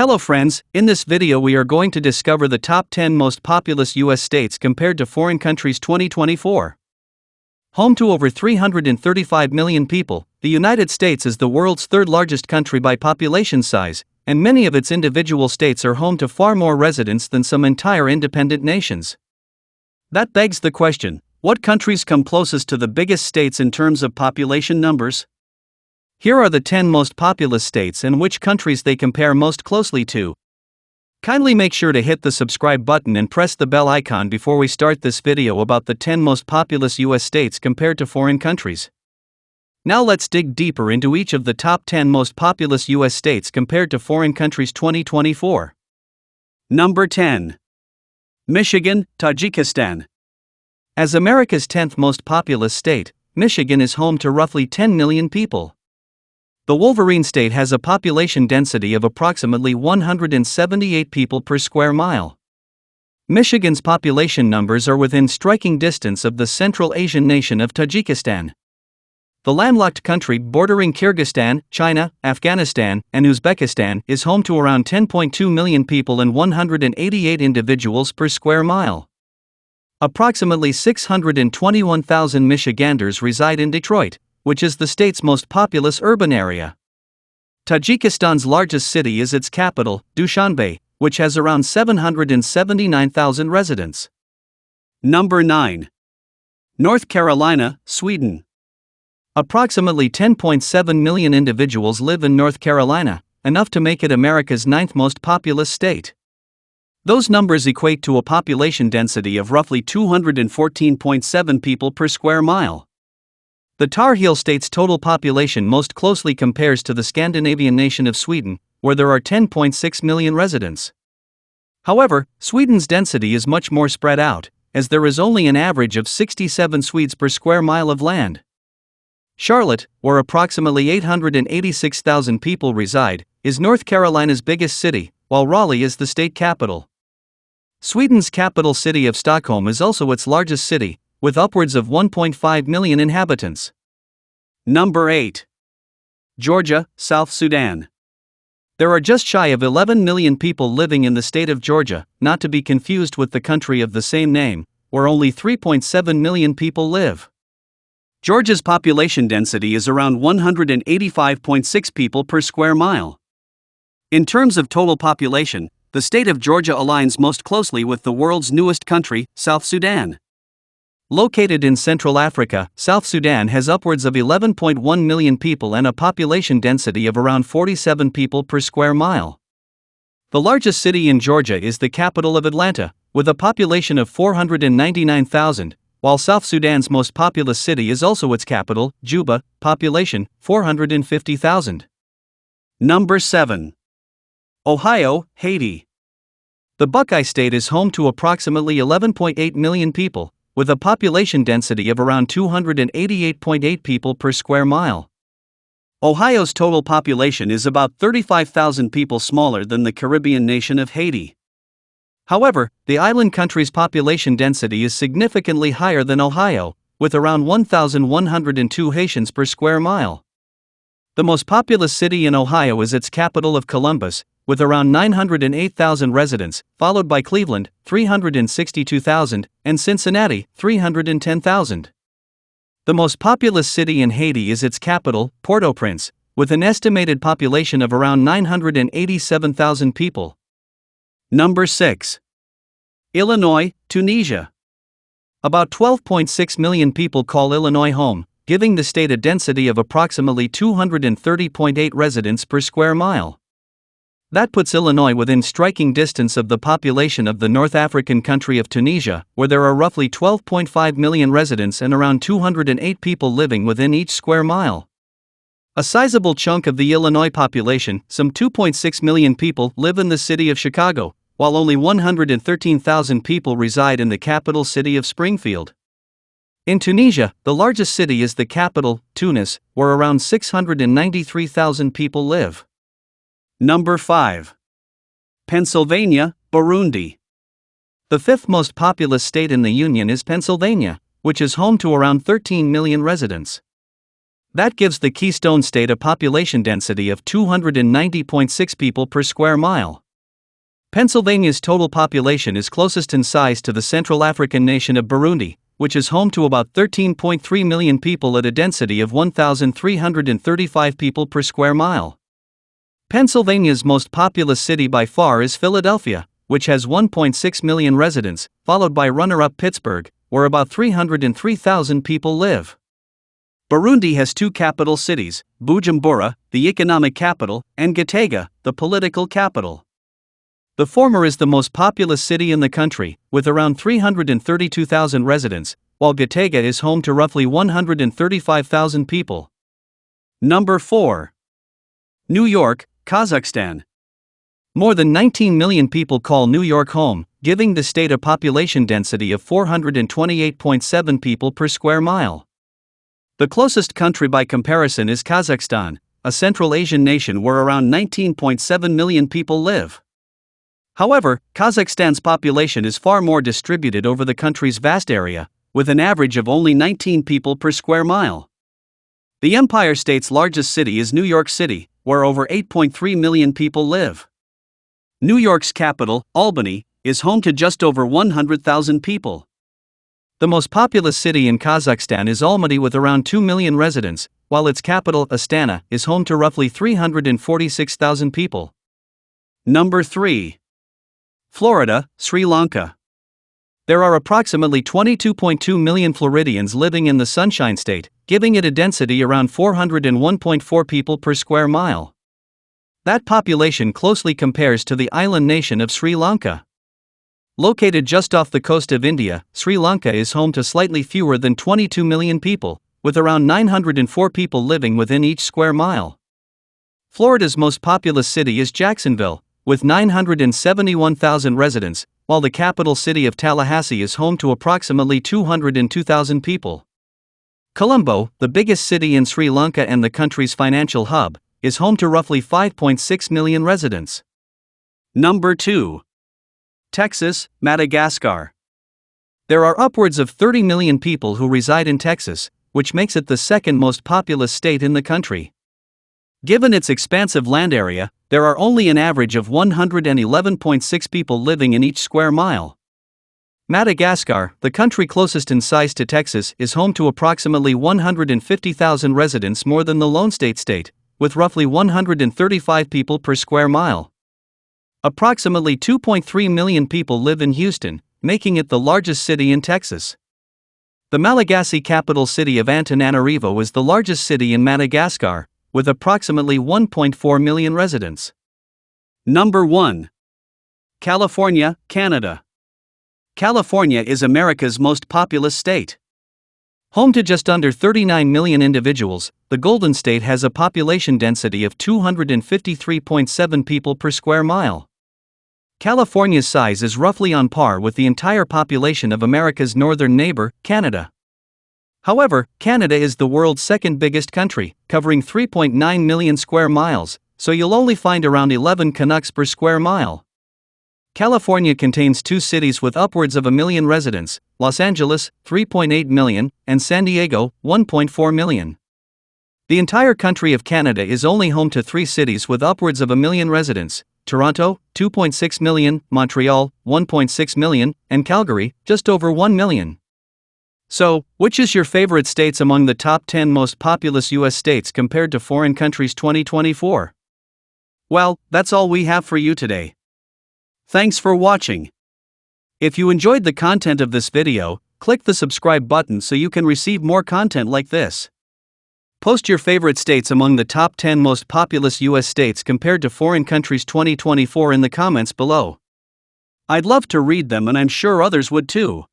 Hello friends, in this video we are going to discover the top 10 most populous US states compared to foreign countries 2024. Home to over 335 million people, the United States is the world's third largest country by population size, and many of its individual states are home to far more residents than some entire independent nations. That begs the question, what countries come closest to the biggest states in terms of population numbers? Here are the 10 most populous states and which countries they compare most closely to. Kindly make sure to hit the subscribe button and press the bell icon before we start this video about the 10 most populous US states compared to foreign countries. Now let's dig deeper into each of the top 10 most populous US states compared to foreign countries 2024. Number 10. Michigan, Tajikistan. As America's 10th most populous state, Michigan is home to roughly 10 million people. The Wolverine state has a population density of approximately 178 people per square mile. Michigan's population numbers are within striking distance of the Central Asian nation of Tajikistan. The landlocked country bordering Kyrgyzstan, China, Afghanistan, and Uzbekistan is home to around 10.2 million people and 188 individuals per square mile. Approximately 621,000 Michiganders reside in Detroit, which is the state's most populous urban area. Tajikistan's largest city is its capital, Dushanbe, which has around 779,000 residents. Number 9. North Carolina, Sweden. Approximately 10.7 million individuals live in North Carolina, enough to make it America's 9th most populous state. Those numbers equate to a population density of roughly 214.7 people per square mile. The Tar Heel state's total population most closely compares to the Scandinavian nation of Sweden, where there are 10.6 million residents. However, Sweden's density is much more spread out, as there is only an average of 67 Swedes per square mile of land. Charlotte, where approximately 886,000 people reside, is North Carolina's biggest city, while Raleigh is the state capital. Sweden's capital city of Stockholm is also its largest city, with upwards of 1.5 million inhabitants. Number 8. Georgia, South Sudan. There are just shy of 11 million people living in the state of Georgia, not to be confused with the country of the same name, where only 3.7 million people live. Georgia's population density is around 185.6 people per square mile. In terms of total population, the state of Georgia aligns most closely with the world's newest country, South Sudan. Located in Central Africa, South Sudan has upwards of 11.1 million people and a population density of around 47 people per square mile. The largest city in Georgia is the capital of Atlanta, with a population of 499,000, while South Sudan's most populous city is also its capital, Juba, population 450,000. Number 7. Ohio, Haiti. The Buckeye State is home to approximately 11.8 million people, with a population density of around 288.8 people per square mile. Ohio's total population is about 35,000 people smaller than the Caribbean nation of Haiti. However, the island country's population density is significantly higher than Ohio, with around 1,102 Haitians per square mile. The most populous city in Ohio is its capital of Columbus, with around 908,000 residents, followed by Cleveland, 362,000, and Cincinnati, 310,000. The most populous city in Haiti is its capital, Port-au-Prince, with an estimated population of around 987,000 people. Number 6. Illinois, Tunisia. About 12.6 million people call Illinois home, giving the state a density of approximately 230.8 residents per square mile. That puts Illinois within striking distance of the population of the North African country of Tunisia, where there are roughly 12.5 million residents and around 208 people living within each square mile. A sizable chunk of the Illinois population, some 2.6 million people, live in the city of Chicago, while only 113,000 people reside in the capital city of Springfield. In Tunisia, the largest city is the capital, Tunis, where around 693,000 people live. Number 5. Pennsylvania, Burundi. The 5th most populous state in the Union is Pennsylvania, which is home to around 13 million residents. That gives the Keystone State a population density of 290.6 people per square mile. Pennsylvania's total population is closest in size to the Central African nation of Burundi, which is home to about 13.3 million people at a density of 1,335 people per square mile. Pennsylvania's most populous city by far is Philadelphia, which has 1.6 million residents, followed by runner-up Pittsburgh, where about 303,000 people live. Burundi has two capital cities, Bujumbura, the economic capital, and Gitega, the political capital. The former is the most populous city in the country, with around 332,000 residents, while Gitega is home to roughly 135,000 people. Number 4. New York, Kazakhstan. More than 19 million people call New York home, giving the state a population density of 428.7 people per square mile. The closest country by comparison is Kazakhstan, a Central Asian nation where around 19.7 million people live. However, Kazakhstan's population is far more distributed over the country's vast area, with an average of only 19 people per square mile. The Empire State's largest city is New York City, where over 8.3 million people live. New York's capital, Albany, is home to just over 100,000 people. The most populous city in Kazakhstan is Almaty with around 2 million residents, while its capital, Astana, is home to roughly 346,000 people. Number 3. Florida, Sri Lanka. There are approximately 22.2 million Floridians living in the Sunshine State, giving it a density around 401.4 people per square mile. That population closely compares to the island nation of Sri Lanka. Located just off the coast of India, Sri Lanka is home to slightly fewer than 22 million people, with around 904 people living within each square mile. Florida's most populous city is Jacksonville, with 971,000 residents, while the capital city of Tallahassee is home to approximately 202,000 people. Colombo, the biggest city in Sri Lanka and the country's financial hub, is home to roughly 5.6 million residents. Number 2. Texas, Madagascar. There are upwards of 30 million people who reside in Texas, which makes it the second most populous state in the country. Given its expansive land area, there are only an average of 111.6 people living in each square mile. Madagascar, the country closest in size to Texas, is home to approximately 150,000 residents, more than the Lone State, with roughly 135 people per square mile. Approximately 2.3 million people live in Houston, making it the largest city in Texas. The Malagasy capital city of Antananarivo is the largest city in Madagascar, with approximately 1.4 million residents. Number 1. California, Canada. California is America's most populous state. Home to just under 39 million individuals, the Golden State has a population density of 253.7 people per square mile. California's size is roughly on par with the entire population of America's northern neighbor, Canada. However, Canada is the world's second biggest country, covering 3.9 million square miles, so you'll only find around 11 Canucks per square mile. California contains two cities with upwards of 1 million residents, Los Angeles, 3.8 million, and San Diego, 1.4 million. The entire country of Canada is only home to three cities with upwards of 1 million residents: Toronto, 2.6 million, Montreal, 1.6 million, and Calgary, just over 1 million. So, which is your favorite states among the top 10 most populous U.S. states compared to foreign countries 2024? Well, that's all we have for you today. Thanks for watching. If you enjoyed the content of this video, click the subscribe button so you can receive more content like this. Post your favorite states among the top 10 most populous U.S. states compared to foreign countries 2024 in the comments below. I'd love to read them, and I'm sure others would too.